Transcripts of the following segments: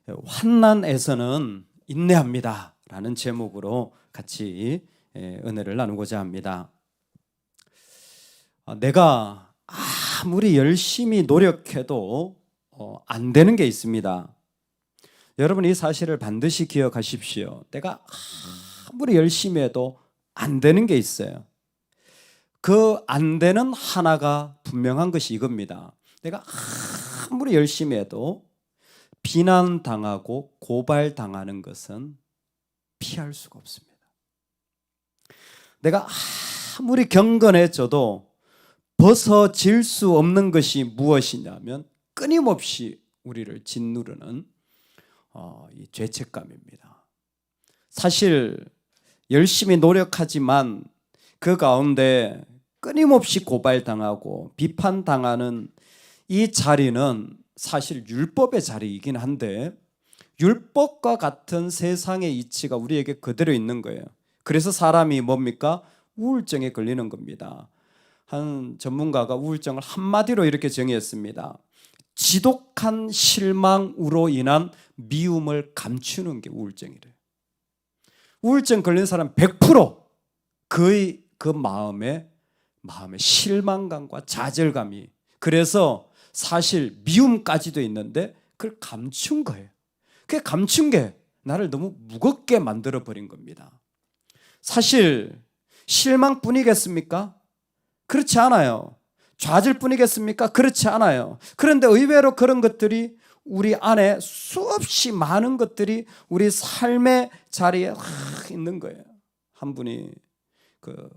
환난에서는 인내합니다 라는 제목으로 같이 은혜를 나누고자 합니다. 내가 아무리 열심히 노력해도 안 되는 게 있습니다. 여러분, 이 사실을 반드시 기억하십시오. 내가 아무리 열심히 해도 안 되는 게 있어요. 그 안 되는 하나가 분명한 것이 이겁니다. 내가 아무리 열심히 해도 비난당하고 고발당하는 것은 피할 수가 없습니다. 내가 아무리 경건해져도 벗어질 수 없는 것이 무엇이냐면 끊임없이 우리를 짓누르는 이 죄책감입니다. 사실 열심히 노력하지만 그 가운데 끊임없이 고발당하고 비판당하는 이 자리는 사실 율법의 자리이긴 한데 율법과 같은 세상의 이치가 우리에게 그대로 있는 거예요. 그래서 사람이 뭡니까? 우울증에 걸리는 겁니다. 한 전문가가 우울증을 한마디로 이렇게 정의했습니다. 지독한 실망으로 인한 미움을 감추는 게 우울증이래요. 우울증 걸린 사람 100% 거의 그 마음에 실망감과 좌절감이, 그래서 사실 미움까지도 있는데 그걸 감춘 거예요. 그 감춘 게 나를 너무 무겁게 만들어 버린 겁니다. 사실 실망뿐이겠습니까? 그렇지 않아요. 좌절뿐이겠습니까? 그렇지 않아요. 그런데 의외로 그런 것들이 우리 안에 수없이 많은 것들이 우리 삶의 자리에 있는 거예요. 한 분이 그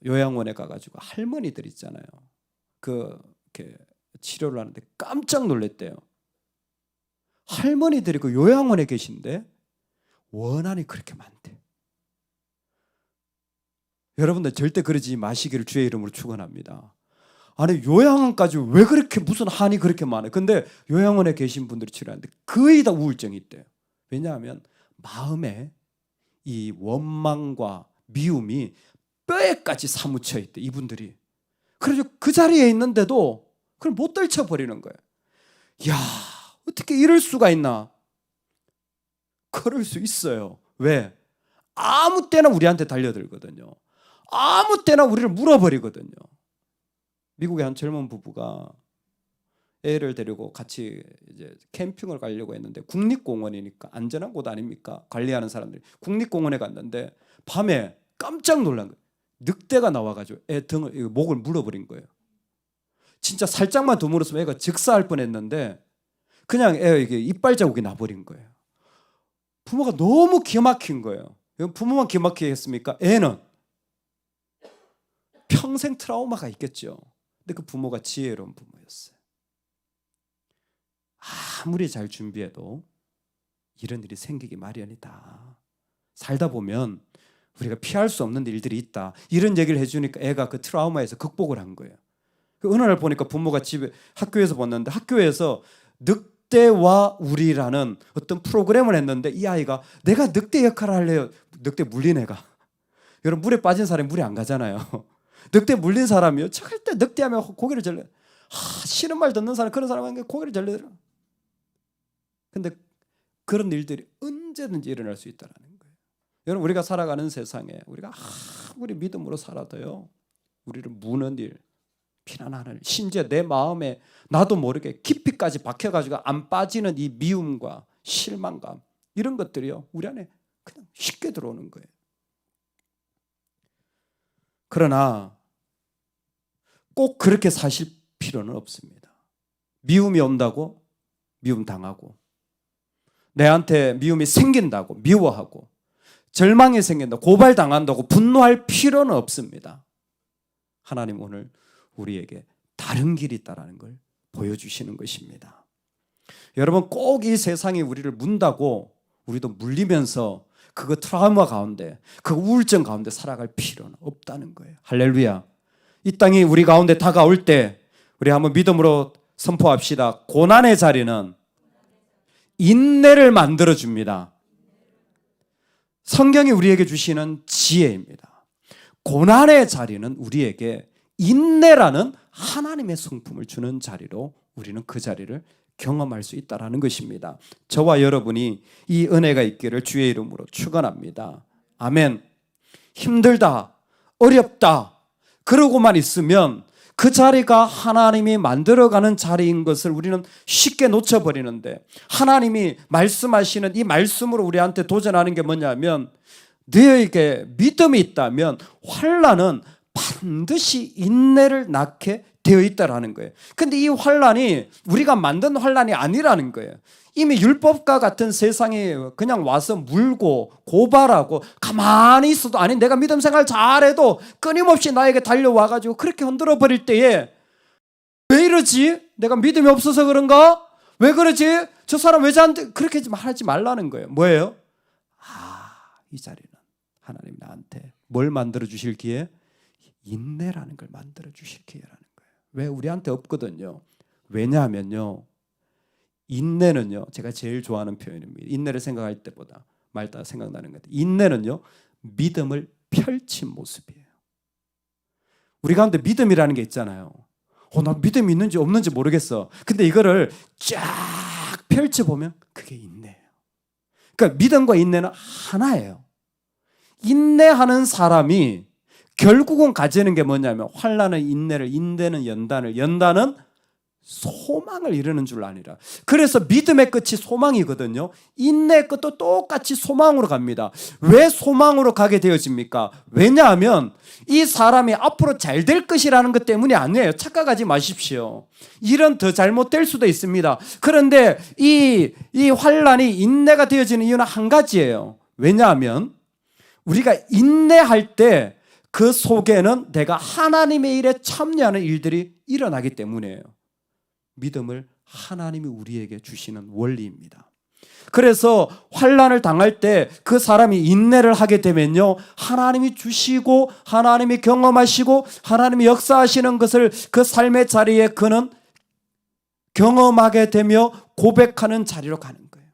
요양원에 가가지고 할머니들 있잖아요. 이렇게 치료를 하는데 깜짝 놀랐대요. 할머니들이 그 요양원에 계신데 원한이 그렇게 많대. 여러분들 절대 그러지 마시기를 주의 이름으로 축원합니다. 아니, 요양원까지 왜 그렇게 무슨 한이 그렇게 많아요? 근데 요양원에 계신 분들이 치료하는데 거의 다 우울증이 있대요. 왜냐하면 마음에 이 원망과 미움이 뼈에까지 사무쳐 있대, 이분들이. 그래서 그 자리에 있는데도 그걸 못 떨쳐버리는 거예요. 야, 어떻게 이럴 수가 있나? 그럴 수 있어요. 왜? 아무 때나 우리한테 달려들거든요. 아무 때나 우리를 물어버리거든요. 미국의 한 젊은 부부가 애를 데리고 같이 이제 캠핑을 가려고 했는데, 국립공원이니까 안전한 곳 아닙니까? 관리하는 사람들이 국립공원에 갔는데 밤에 깜짝 놀란 거예요. 늑대가 나와가지고 애 등을, 목을 물어버린 거예요. 진짜 살짝만 더 물었으면 애가 즉사할 뻔했는데 그냥 애에게 이빨 자국이 나버린 거예요. 부모가 너무 기가 막힌 거예요. 부모만 기가 막히게 했습니까? 애는 평생 트라우마가 있겠죠. 근데 그 부모가 지혜로운 부모였어요. 아무리 잘 준비해도 이런 일이 생기기 마련이다. 살다 보면 우리가 피할 수 없는 일들이 있다. 이런 얘기를 해주니까 애가 그 트라우마에서 극복을 한 거예요. 어느 날 보니까 부모가 학교에서 봤는데, 학교에서 늑대와 우리라는 어떤 프로그램을 했는데 이 아이가 내가 늑대 역할을 할래요. 늑대 물린 애가. 여러분, 물에 빠진 사람이 물에 안 가잖아요. 늑대 물린 사람이요, 절대 늑대하면 고개를 절레. 싫은 말 듣는 사람, 그런 사람은 고개를 절레더라. 근데 그런 일들이 언제든지 일어날 수 있다는 거예요. 여러분, 우리가 살아가는 세상에 우리가 아무리 믿음으로 살아도요, 우리를 무는 일, 비난하는 일, 심지어 내 마음에 나도 모르게 깊이까지 박혀가지고 안 빠지는 이 미움과 실망감, 이런 것들이요, 우리 안에 그냥 쉽게 들어오는 거예요. 그러나 꼭 그렇게 사실 필요는 없습니다. 미움이 온다고 미움 당하고, 내한테 미움이 생긴다고 미워하고, 절망이 생긴다고 고발당한다고 분노할 필요는 없습니다. 하나님 오늘 우리에게 다른 길이 있다는 걸 보여주시는 것입니다. 여러분, 꼭 이 세상이 우리를 문다고 우리도 물리면서 그 트라우마 가운데, 그 우울증 가운데 살아갈 필요는 없다는 거예요. 할렐루야. 이 땅이 우리 가운데 다가올 때 우리 한번 믿음으로 선포합시다. 고난의 자리는 인내를 만들어줍니다. 성경이 우리에게 주시는 지혜입니다. 고난의 자리는 우리에게 인내라는 하나님의 성품을 주는 자리로 우리는 그 자리를 경험할 수 있다라는 것입니다. 저와 여러분이 이 은혜가 있기를 주의 이름으로 축원합니다. 아멘. 힘들다, 어렵다 그러고만 있으면 그 자리가 하나님이 만들어가는 자리인 것을 우리는 쉽게 놓쳐버리는데, 하나님이 말씀하시는 이 말씀으로 우리한테 도전하는 게 뭐냐면, 너에게 믿음이 있다면 환난은 반드시 인내를 낳게 되어 있다라는 거예요. 근데 이 환난이 우리가 만든 환난이 아니라는 거예요. 이미 율법과 같은 세상에 그냥 와서 물고 고발하고 가만히 있어도, 아니 내가 믿음 생활 잘해도 끊임없이 나에게 달려와가지고 그렇게 흔들어 버릴 때에, 왜 이러지? 내가 믿음이 없어서 그런가? 왜 그러지? 저 사람 왜 저한테 그렇게 하지 말라는 거예요. 뭐예요? 이 자리는 하나님 나한테 뭘 만들어 주실 기회? 인내라는 걸 만들어 주실 기회라는 거예요. 왜? 우리한테 없거든요. 왜냐하면요, 인내는요, 제가 제일 좋아하는 표현입니다. 인내를 생각할 때보다 말다 생각나는 것 같아요. 인내는요, 믿음을 펼친 모습이에요. 우리 가운데 믿음이라는 게 있잖아요. 나 믿음이 있는지 없는지 모르겠어. 근데 이거를 쫙 펼쳐보면 그게 인내예요. 그러니까 믿음과 인내는 하나예요. 인내하는 사람이 결국은 가지는 게 뭐냐면, 환난은 인내를, 인내는 연단을, 연단은 소망을 이루는 줄 아니라. 그래서 믿음의 끝이 소망이거든요. 인내의 끝도 똑같이 소망으로 갑니다. 왜 소망으로 가게 되어집니까? 왜냐하면 이 사람이 앞으로 잘 될 것이라는 것 때문이 아니에요. 착각하지 마십시오. 일은 더 잘못될 수도 있습니다. 그런데 이 환난이 인내가 되어지는 이유는 한 가지예요. 왜냐하면 우리가 인내할 때 그 속에는 내가 하나님의 일에 참여하는 일들이 일어나기 때문이에요. 믿음을 하나님이 우리에게 주시는 원리입니다. 그래서 환난을 당할 때 그 사람이 인내를 하게 되면요, 하나님이 주시고 하나님이 경험하시고 하나님이 역사하시는 것을 그 삶의 자리에 그는 경험하게 되며 고백하는 자리로 가는 거예요.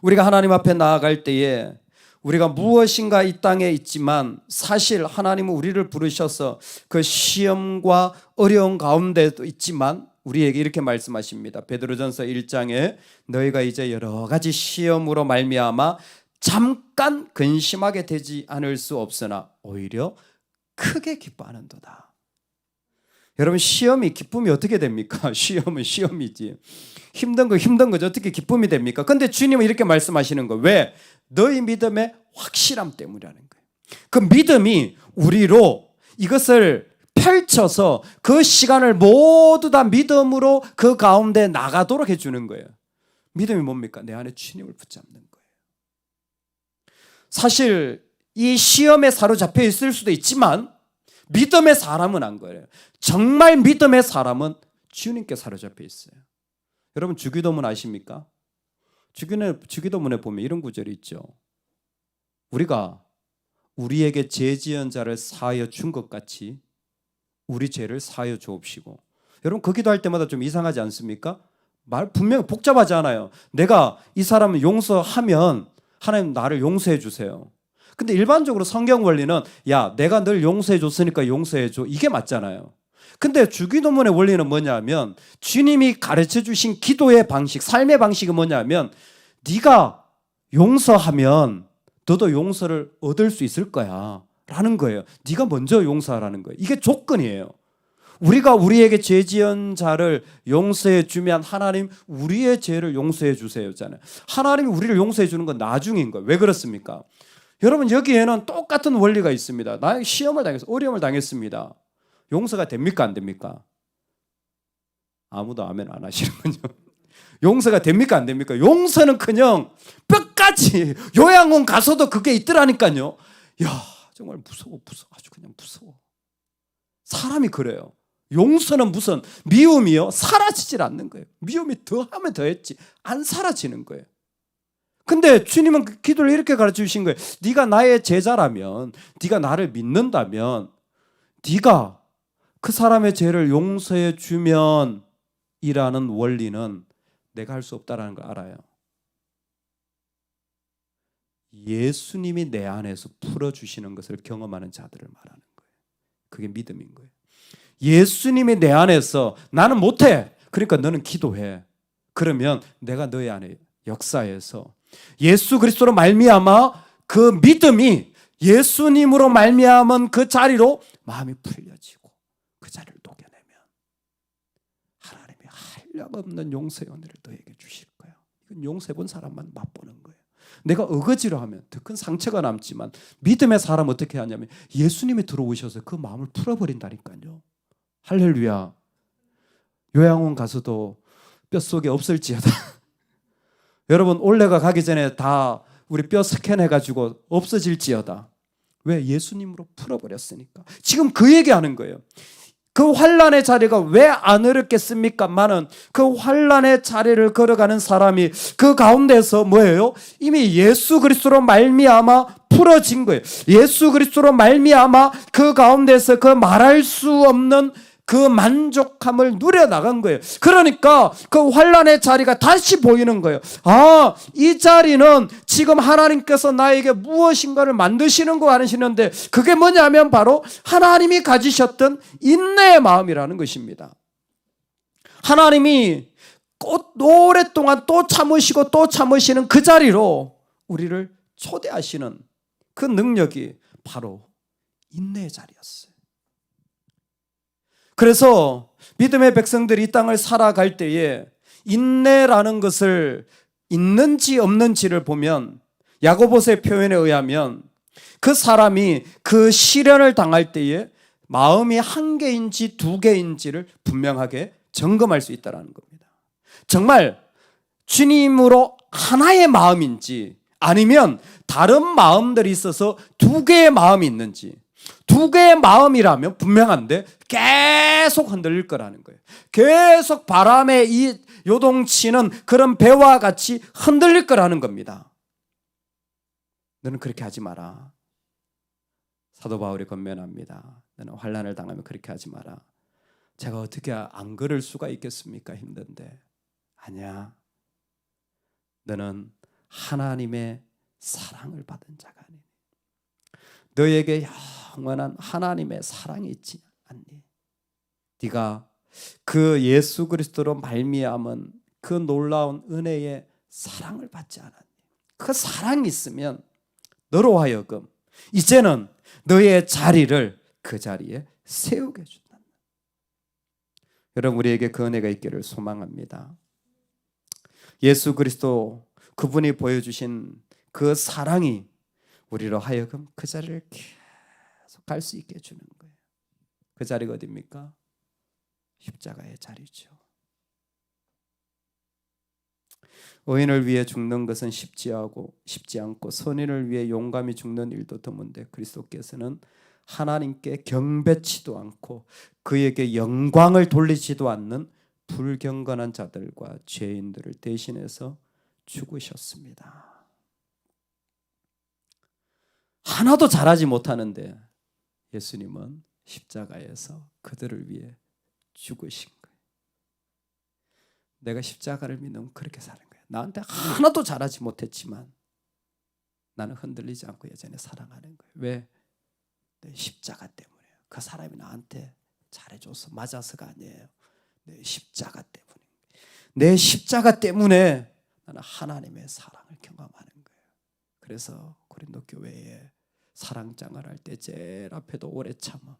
우리가 하나님 앞에 나아갈 때에 우리가 무엇인가 이 땅에 있지만, 사실 하나님은 우리를 부르셔서 그 시험과 어려운 가운데도 있지만 우리에게 이렇게 말씀하십니다. 베드로전서 1장에 너희가 이제 여러 가지 시험으로 말미암아 잠깐 근심하게 되지 않을 수 없으나 오히려 크게 기뻐하는도다. 여러분, 시험이 기쁨이 어떻게 됩니까? 시험은 시험이지. 힘든 거죠. 어떻게 기쁨이 됩니까? 근데 주님은 이렇게 말씀하시는 거. 왜? 너희 믿음의 확실함 때문이라는 거예요. 그 믿음이 우리로 이것을 펼쳐서 그 시간을 모두 다 믿음으로 그 가운데 나가도록 해주는 거예요. 믿음이 뭡니까? 내 안에 주님을 붙잡는 거예요. 사실 이 시험에 사로잡혀 있을 수도 있지만 믿음의 사람은 안 그래요. 정말 믿음의 사람은 주님께 사로잡혀 있어요. 여러분, 주기도문 아십니까? 주기도문에 보면 이런 구절이 있죠. 우리가 우리에게 죄 지은 자를 사하여 준 것 같이 우리 죄를 사하여 주옵시고. 여러분, 그 기도할 때마다 좀 이상하지 않습니까? 말 분명히 복잡하지 않아요. 내가 이 사람을 용서하면 하나님 나를 용서해 주세요. 근데 일반적으로 성경 원리는, 야, 내가 널 용서해 줬으니까 용서해 줘, 이게 맞잖아요. 근데 주기도문의 원리는 뭐냐면, 주님이 가르쳐 주신 기도의 방식, 삶의 방식이 뭐냐면, 네가 용서하면 너도 용서를 얻을 수 있을 거야 라는 거예요. 네가 먼저 용서하라는 거예요. 이게 조건이에요. 우리가 우리에게 죄 지은 자를 용서해 주면 하나님 우리의 죄를 용서해 주세요잖아요. 하나님이 우리를 용서해 주는 건 나중인 거예요. 왜 그렇습니까? 여러분, 여기에는 똑같은 원리가 있습니다. 나 시험을 당했어, 어려움을 당했습니다. 용서가 됩니까, 안 됩니까? 아무도 아멘 안 하시는군요. 용서가 됩니까, 안 됩니까? 용서는커녕 끝까지 요양원 가서도 그게 있더라니까요. 야, 정말 무서워. 아주 그냥 무서워. 사람이 그래요. 용서는 무슨 미움이요? 사라지질 않는 거예요. 미움이 더하면 더했지 안 사라지는 거예요. 근데 주님은 그 기도를 이렇게 가르쳐 주신 거예요. 네가 나의 제자라면, 네가 나를 믿는다면, 네가 그 사람의 죄를 용서해 주면 이라는 원리는 내가 할 수 없다는 걸 알아요. 예수님이 내 안에서 풀어주시는 것을 경험하는 자들을 말하는 거예요. 그게 믿음인 거예요. 예수님이 내 안에서, 나는 못해, 그러니까 너는 기도해. 그러면 내가 너희 안에 역사에서 예수 그리스도로 말미암아 그 믿음이 예수님으로 말미암은 그 자리로 마음이 풀려지고 그 자리를 녹여내면 하나님이 한량없는 용서의 은혜를 너에게 주실 거야. 이건 용서해본 사람만 맛보는 거예요. 내가 어거지로 하면 더 큰 상처가 남지만 믿음의 사람 어떻게 하냐면 예수님이 들어오셔서 그 마음을 풀어버린다니까요. 할렐루야. 요양원 가서도 뼛속에 없을지어다. 여러분 올레가 가기 전에 다 우리 뼈 스캔해가지고 없어질지어다. 왜? 예수님으로 풀어버렸으니까. 지금 그 얘기하는 거예요. 그 환난의 자리가 왜 안 어렵겠습니까? 많은 그 환난의 자리를 걸어가는 사람이 그 가운데서 뭐예요? 이미 예수 그리스도로 말미암아 풀어진 거예요. 예수 그리스도로 말미암아 그 가운데서 그 말할 수 없는 그 만족함을 누려나간 거예요. 그러니까 그 환난의 자리가 다시 보이는 거예요. 아, 이 자리는 지금 하나님께서 나에게 무엇인가를 만드시는 거 하시는데 그게 뭐냐면 바로 하나님이 가지셨던 인내의 마음이라는 것입니다. 하나님이 오랫동안 또 참으시고 또 참으시는 그 자리로 우리를 초대하시는 그 능력이 바로 인내의 자리였어요. 그래서 믿음의 백성들이 이 땅을 살아갈 때에 인내라는 것을 있는지 없는지를 보면 야고보서의 표현에 의하면 그 사람이 그 시련을 당할 때에 마음이 한 개인지 두 개인지를 분명하게 점검할 수 있다는 겁니다. 정말 주님으로 하나의 마음인지 아니면 다른 마음들이 있어서 두 개의 마음이 있는지, 두 개의 마음이라면 분명한데 계속 흔들릴 거라는 거예요. 계속 바람에 이 요동치는 그런 배와 같이 흔들릴 거라는 겁니다. 너는 그렇게 하지 마라. 사도 바울이 권면합니다. 너는 환난을 당하면 그렇게 하지 마라. 제가 어떻게 안 그럴 수가 있겠습니까? 힘든데. 아니야. 너는 하나님의 사랑을 받은 자가 아니니. 너에게 영원한 하나님의 사랑이 있지 않니? 네가 그 예수 그리스도로 말미암은 그 놀라운 은혜의 사랑을 받지 않았니? 그 사랑이 있으면 너로 하여금 이제는 너의 자리를 그 자리에 세우게 해준다. 여러분 우리에게 그 은혜가 있기를 소망합니다. 예수 그리스도 그분이 보여주신 그 사랑이 우리로 하여금 그 자리를 계속 갈 수 있게 해주는 거예요. 그 자리가 어디입니까? 십자가의 자리죠. 의인을 위해 죽는 것은 쉽지 않고 선인을 위해 용감히 죽는 일도 드문데 그리스도께서는 하나님께 경배치도 않고 그에게 영광을 돌리지도 않는 불경건한 자들과 죄인들을 대신해서 죽으셨습니다. 하나도 잘하지 못하는데 예수님은 십자가에서 그들을 위해 죽으신 거예요. 내가 십자가를 믿으면 그렇게 사는 거예요. 나한테 하나도 잘하지 못했지만 나는 흔들리지 않고 여전히 사랑하는 거예요. 왜? 내 십자가 때문에요. 그 사람이 나한테 잘해줘서 맞아서가 아니에요. 내 십자가 때문에. 내 십자가 때문에 나는 하나님의 사랑을 경험하는 거예요. 그래서 고린도 교회에 사랑장을 할 때 제일 앞에도 오래 참음,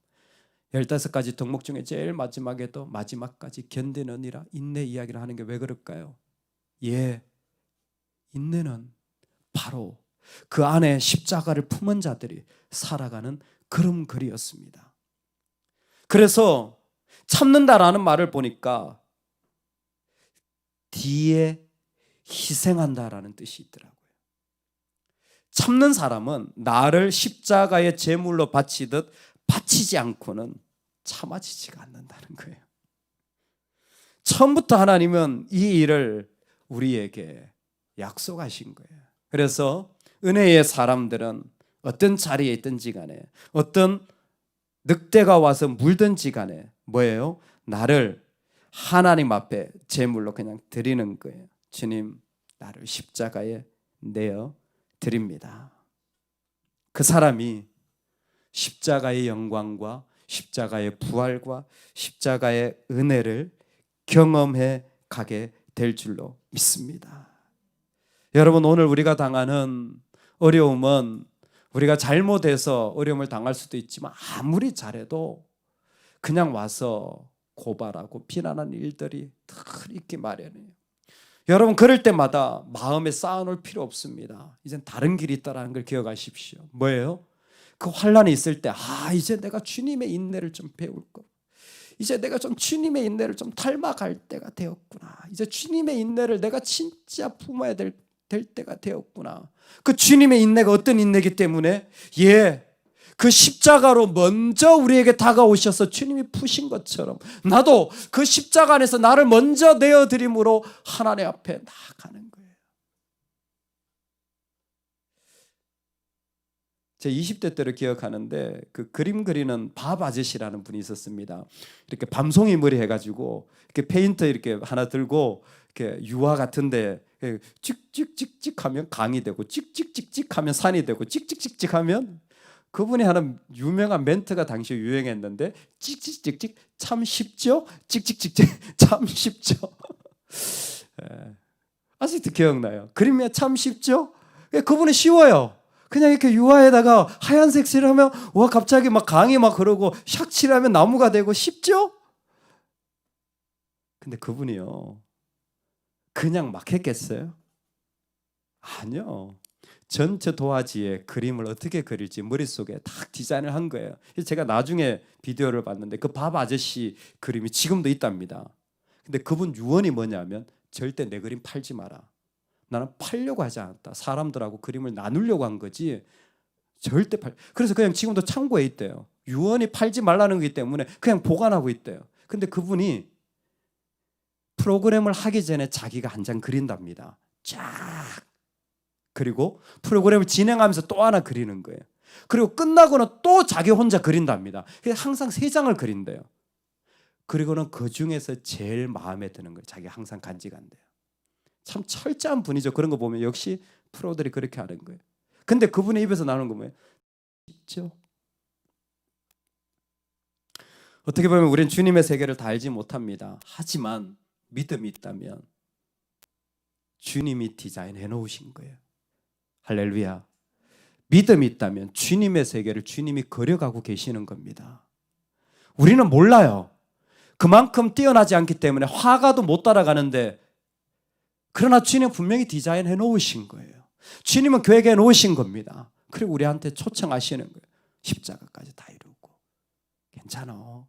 15가지 덕목 중에 제일 마지막에도 마지막까지 견디느니라 인내 이야기를 하는 게 왜 그럴까요? 인내는 바로 그 안에 십자가를 품은 자들이 살아가는 걸음걸이였습니다. 그래서 참는다라는 말을 보니까 뒤에 희생한다라는 뜻이 있더라고요. 참는 사람은 나를 십자가의 제물로 바치듯 바치지 않고는 참아지지가 않는다는 거예요. 처음부터 하나님은 이 일을 우리에게 약속하신 거예요. 그래서 은혜의 사람들은 어떤 자리에 있든지 간에 어떤 늑대가 와서 물든지 간에 뭐예요? 나를 하나님 앞에 제물로 그냥 드리는 거예요. 주님, 나를 십자가에 내어 드립니다. 그 사람이 십자가의 영광과 십자가의 부활과 십자가의 은혜를 경험해 가게 될 줄로 믿습니다. 여러분, 오늘 우리가 당하는 어려움은 우리가 잘못해서 어려움을 당할 수도 있지만 아무리 잘해도 그냥 와서 고발하고 비난하는 일들이 늘 있기 마련이에요. 여러분, 그럴 때마다 마음에 쌓아놓을 필요 없습니다. 이젠 다른 길이 있다는 걸 기억하십시오. 뭐예요? 그 환란이 있을 때 이제 내가 주님의 인내를 좀 배울 거, 이제 내가 좀 주님의 인내를 좀 닮아갈 때가 되었구나. 이제 주님의 인내를 내가 진짜 품어야 될 때가 되었구나. 그 주님의 인내가 어떤 인내이기 때문에 그 십자가로 먼저 우리에게 다가오셔서 주님이 푸신 것처럼 나도 그 십자가 안에서 나를 먼저 내어드림으로 하나님 앞에 나아가는 거예요. 제 20대 때를 기억하는데 그 그림 그리는 밥 아저씨라는 분이 있었습니다. 이렇게 밤송이 머리 해가지고 이렇게 페인트 이렇게 하나 들고 이렇게 유화 같은데 찍찍찍찍 하면 강이 되고 찍찍찍찍 하면 산이 되고 찍찍찍찍 하면, 그분이 하는 유명한 멘트가 당시에 유행했는데 찍찍찍찍 참 쉽죠? 찍찍찍찍 참 쉽죠? 아직도 기억나요. 그림이 참 쉽죠? 그분은 쉬워요. 그냥 이렇게 유화에다가 하얀색 칠하면 와 갑자기 막 강이 막 흐르고 샥 칠하면 나무가 되고 쉽죠? 근데 그분이요 그냥 막 했겠어요? 아니요. 전체 도화지에 그림을 어떻게 그릴지 머릿속에 딱 디자인을 한 거예요. 제가 나중에 비디오를 봤는데 그 밥 아저씨 그림이 지금도 있답니다. 근데 그분 유언이 뭐냐면 절대 내 그림 팔지 마라. 나는 팔려고 하지 않았다. 사람들하고 그림을 나누려고 한 거지 절대 그래서 그냥 지금도 창고에 있대요. 유언이 팔지 말라는 거기 때문에 그냥 보관하고 있대요. 근데 그분이 프로그램을 하기 전에 자기가 한 장 그린답니다. 쫙. 그리고 프로그램을 진행하면서 또 하나 그리는 거예요. 그리고 끝나고는 또 자기 혼자 그린답니다. 항상 3장을 그린대요. 그리고는 그 중에서 제일 마음에 드는 걸 자기가 항상 간직한대요. 참 철저한 분이죠. 그런 거 보면 역시 프로들이 그렇게 하는 거예요. 근데 그분의 입에서 나오는 거 뭐예요? 쉽죠? 어떻게 보면 우리는 주님의 세계를 다 알지 못합니다. 하지만 믿음이 있다면 주님이 디자인해 놓으신 거예요. 할렐루야. 믿음이 있다면 주님의 세계를 주님이 그려가고 계시는 겁니다. 우리는 몰라요. 그만큼 뛰어나지 않기 때문에 화가도 못 따라가는데, 그러나 주님은 분명히 디자인해 놓으신 거예요. 주님은 계획해 놓으신 겁니다. 그리고 우리한테 초청하시는 거예요. 십자가까지 다 이루고. 괜찮아.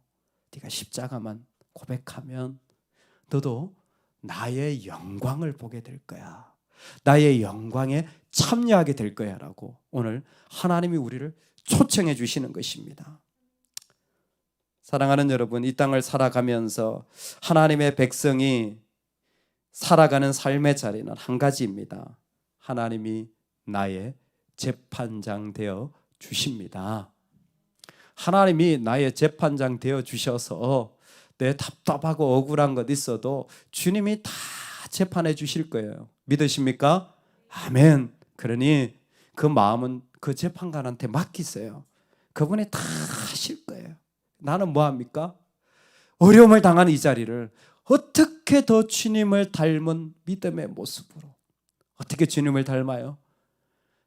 네가 십자가만 고백하면 너도 나의 영광을 보게 될 거야. 나의 영광에 참여하게 될 거야 라고 오늘 하나님이 우리를 초청해 주시는 것입니다. 사랑하는 여러분, 이 땅을 살아가면서 하나님의 백성이 살아가는 삶의 자리는 한 가지입니다. 하나님이 나의 재판장 되어 주십니다. 하나님이 나의 재판장 되어 주셔서 내 답답하고 억울한 것 있어도 주님이 다 재판해 주실 거예요. 믿으십니까? 아멘. 그러니 그 마음은 그 재판관한테 맡기세요. 그분이 다 하실 거예요. 나는 뭐합니까? 어려움을 당한 이 자리를 어떻게 더 주님을 닮은 믿음의 모습으로, 어떻게 주님을 닮아요?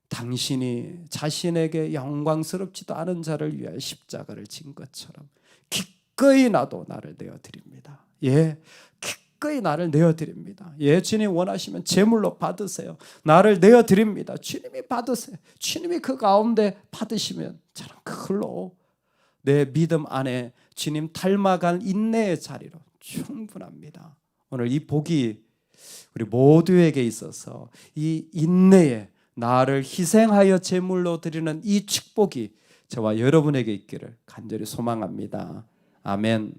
당신이 자신에게 영광스럽지도 않은 자를 위하여 십자가를 진 것처럼 기꺼이 나도 나를 내어드립니다. 기꺼이 나를 내어드립니다. 주님 원하시면 제물로 받으세요. 나를 내어드립니다. 주님이 받으세요. 주님이 그 가운데 받으시면 저는 그걸로 내 믿음 안에 주님 닮아간 인내의 자리로 충분합니다. 오늘 이 복이 우리 모두에게 있어서 이 인내에 나를 희생하여 제물로 드리는 이 축복이 저와 여러분에게 있기를 간절히 소망합니다. 아멘.